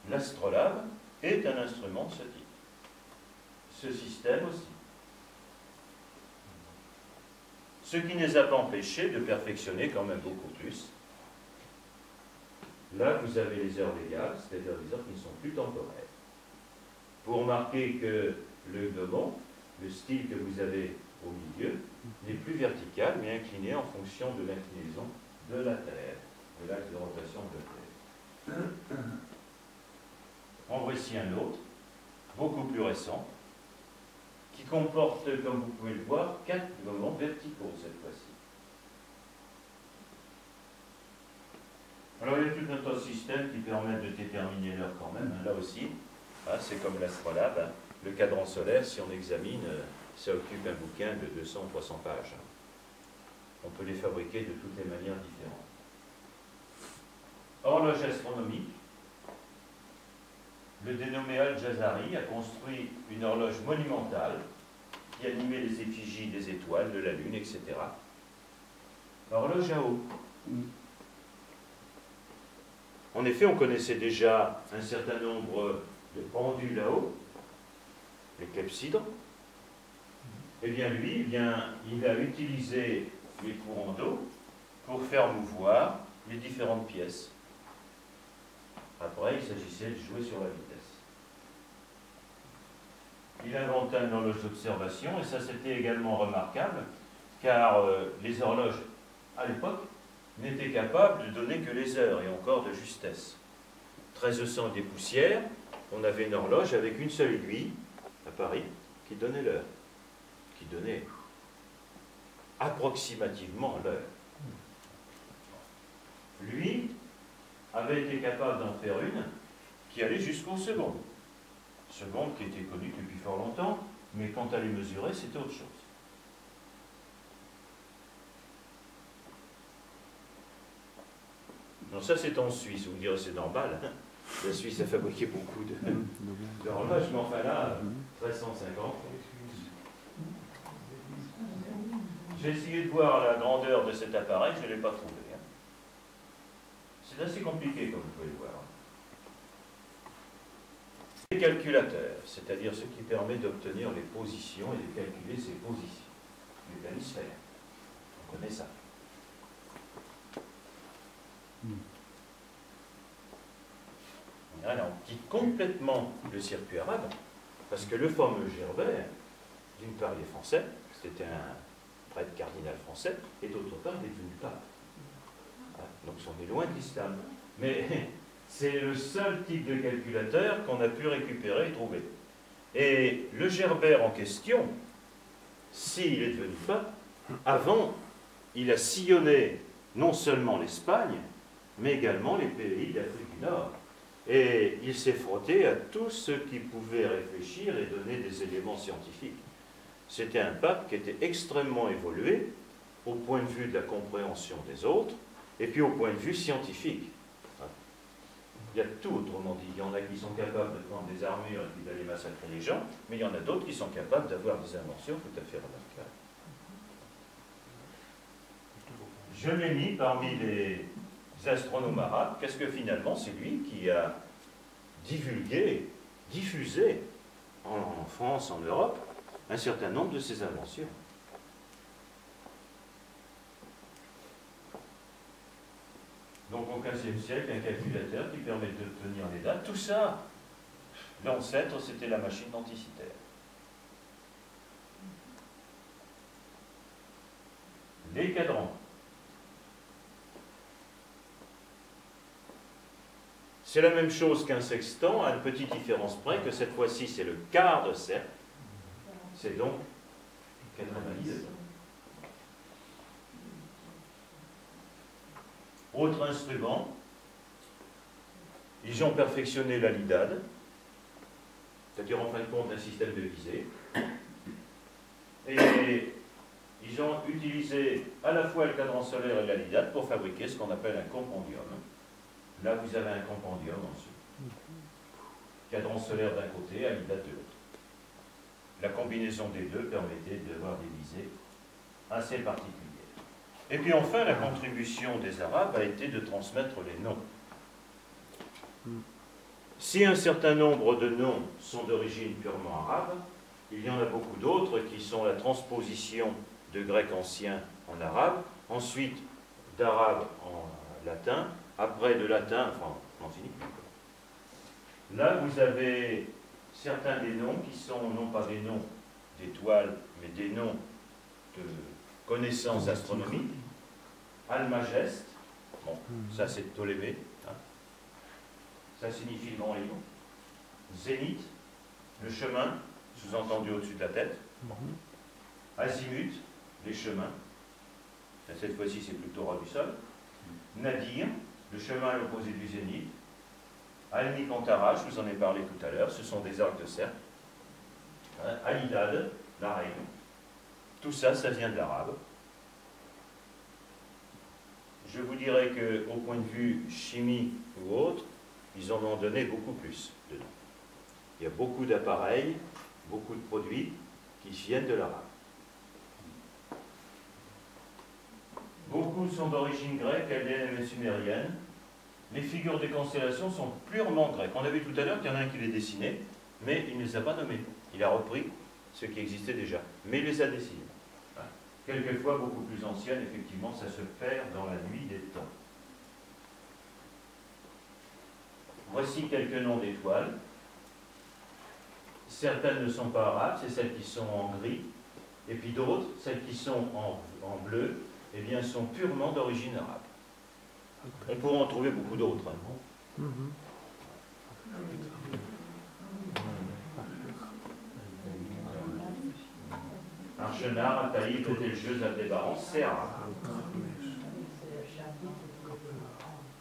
L'astrolabe est un instrument de ce type. Ce système aussi. Ce qui ne les a pas empêchés de perfectionner quand même beaucoup plus. Là, vous avez les heures légales, c'est-à-dire les heures qui ne sont plus temporaires. Vous remarquez que le gnomon, le style que vous avez au milieu, n'est plus vertical, mais incliné en fonction de l'inclinaison de la Terre, de l'axe de rotation de la Terre. En voici un autre, beaucoup plus récent, qui comporte, comme vous pouvez le voir, 4 gnomons verticaux cette fois-ci. Alors il y a tout un tas de systèmes qui permettent de déterminer l'heure quand même. Là aussi, c'est comme l'astrolabe. Le cadran solaire, si on examine, ça occupe un bouquin de 200 ou 300 pages. On peut les fabriquer de toutes les manières différentes. Horloge astronomique. Le dénommé Al-Jazari a construit une horloge monumentale qui animait les effigies des étoiles, de la Lune, etc. Horloge à eau. En effet, on connaissait déjà un certain nombre de pendules à eau, les clepsydres. Eh bien, lui, il a utilisé les courants d'eau pour faire mouvoir les différentes pièces. Après, il s'agissait de jouer sur la vitesse. Il inventa une horloge d'observation, et ça c'était également remarquable, car les horloges, à l'époque, n'étaient capables de donner que les heures, et encore de justesse. 1300 des poussières, on avait une horloge avec une seule aiguille, à Paris, qui donnait l'heure, qui donnait approximativement l'heure. Lui avait été capable d'en faire une qui allait jusqu'aux secondes. Secondes qui étaient connues depuis fort longtemps, mais quand elle les mesurait, c'était autre chose. Non, ça c'est en Suisse, vous me direz c'est normal. Hein. La Suisse a fabriqué beaucoup d'horloges, mais enfin là, 1350. J'ai essayé de voir la grandeur de cet appareil, je ne l'ai pas trouvé. Hein. C'est assez compliqué, comme vous pouvez le voir. Les calculateurs, c'est-à-dire ce qui permet d'obtenir les positions et de calculer ces positions. Les planisphères, on connaît ça. Là, on quitte complètement le circuit arabe, parce que le fameux Gerbert, d'une part il est français, c'était un prêtre cardinal français, et d'autre part il est devenu pape. Donc on est loin de l'islam. Mais c'est le seul type de calculateur qu'on a pu récupérer et trouver. Et le Gerbert en question, s'il est devenu pape, avant, il a sillonné non seulement l'Espagne, mais également les pays d'Afrique du Nord. Et il s'est frotté à tout ce qui pouvait réfléchir et donner des éléments scientifiques. C'était un pape qui était extrêmement évolué au point de vue de la compréhension des autres et puis au point de vue scientifique. Il y a tout, autrement dit. Il y en a qui sont capables de prendre des armures et puis d'aller massacrer les gens, mais il y en a d'autres qui sont capables d'avoir des inventions tout à fait remarquables. Je l'ai mis parmi les astronomes arabes, parce que finalement, c'est lui qui a divulgué, diffusé en France, en Europe, un certain nombre de ces inventions. Donc au XVe siècle, un calculateur qui permet d'obtenir les dates, tout ça, l'ancêtre, c'était la machine denticitaire. Les cadrans. C'est la même chose qu'un sextant, à une petite différence près, que cette fois-ci c'est le quart de cercle. C'est donc 90. Autre instrument, ils ont perfectionné la lidade, c'est-à-dire en fin de compte un système de visée. Et ils ont utilisé à la fois le cadran solaire et la lidade pour fabriquer ce qu'on appelle un compendium. Là, vous avez un compendium en dessous. Cadran solaire d'un côté, lidade de l'autre. La combinaison des deux permettait d'avoir des visées assez particulières. Et puis enfin, la contribution des Arabes a été de transmettre les noms. Si un certain nombre de noms sont d'origine purement arabe, il y en a beaucoup d'autres qui sont la transposition de grec ancien en arabe, ensuite d'arabe en latin, après de latin, enfin, on n'en finit plus. Là, vous avez certains des noms qui sont non pas des noms d'étoiles, mais des noms de connaissances astronomiques. Almageste, bon, ça c'est Ptolémée, hein. Ça signifie le grand lion. Zénith, le chemin, sous-entendu au-dessus de la tête. Azimut, les chemins. Cette fois-ci c'est plutôt ras du sol. Nadir, le chemin à l'opposé du zénith. Alni-Cantara, je vous en ai parlé tout à l'heure, ce sont des arcs de cercle. Alidad, la règle. Tout ça, ça vient de l'arabe. Je vous dirais qu'au point de vue chimie ou autre, ils en ont donné beaucoup plus dedans. Il y a beaucoup d'appareils, beaucoup de produits qui viennent de l'arabe. Beaucoup sont d'origine grecque, chaldéenne et sumérienne. Les figures des constellations sont purement grecques. On a vu tout à l'heure qu'il y en a un qui les dessinait, mais il ne les a pas nommés. Il a repris ce qui existait déjà, mais il les a dessinés. Quelquefois beaucoup plus anciennes, effectivement, ça se perd dans la nuit des temps. Voici quelques noms d'étoiles. Certaines ne sont pas arabes, c'est celles qui sont en gris, et puis d'autres, celles qui sont en bleu, eh bien, sont purement d'origine arabe. On pourra en trouver beaucoup d'autres. Hein. Archenard, Ataïb, Betelgeuse, Aldébaran, c'est arabe.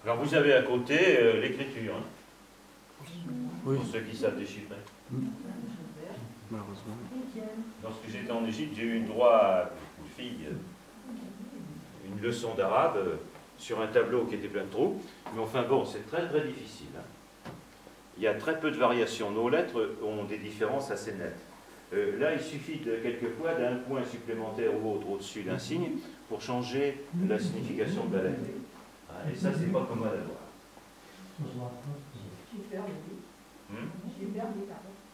Alors vous avez à côté l'écriture, hein, oui. Pour ceux qui savent déchiffrer. Malheureusement. Lorsque j'étais en Égypte, j'ai eu une droit à une fille, une leçon d'arabe sur un tableau qui était plein de trous. Mais enfin bon, c'est très très difficile. Hein. Il y a très peu de variations. Nos lettres ont des différences assez nettes. Là, il suffit quelquefois d'un point supplémentaire ou autre au-dessus d'un signe pour changer la signification de la lettre. Et ça, c'est pas commode à voir.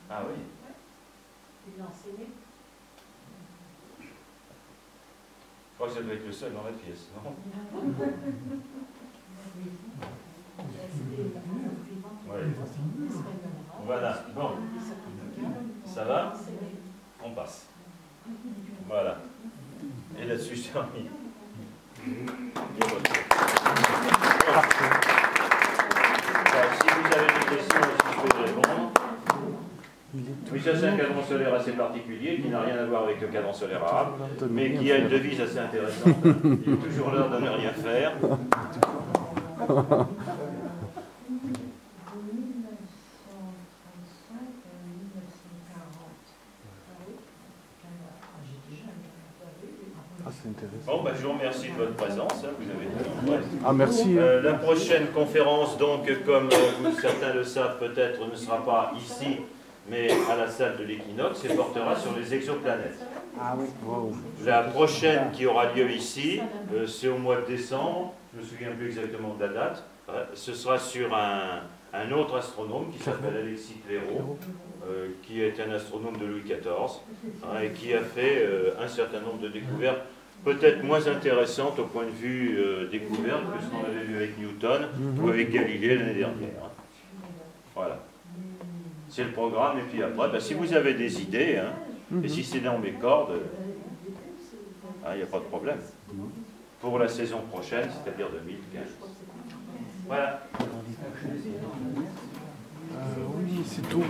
Ah oui. Je crois que ça doit être le seul dans la pièce, non? Ouais. Voilà, bon. Ça va? On passe. Voilà. Et là-dessus, je termine. Si vous avez des questions, si je peux répondre. Oui, ça c'est un cadran solaire assez particulier qui n'a rien à voir avec le cadran solaire arabe, mais qui a une devise assez intéressante. Il est toujours l'heure de ne rien faire. Bon, ben, je vous remercie de votre présence. Hein, vous avez dit. Ouais. Ah, merci. La prochaine conférence, donc, comme certains le savent peut-être, ne sera pas ici, mais à la salle de l'équinoxe, et portera sur les exoplanètes. Ah oui. Wow. La prochaine qui aura lieu ici, c'est au mois de décembre, je me souviens plus exactement de la date, ce sera sur un autre astronome qui s'appelle Alexis Clairaut, qui est un astronome de Louis XIV, et qui a fait un certain nombre de découvertes, peut-être moins intéressantes au point de vue découverte que ce qu'on avait vu avec Newton ou avec Galilée l'année dernière. Voilà. C'est le programme, et puis après, ben, si vous avez des idées, hein, et si c'est dans mes cordes, il n'y a pas de problème. Pour la saison prochaine, c'est-à-dire 2015. Voilà. Oui, c'est tout.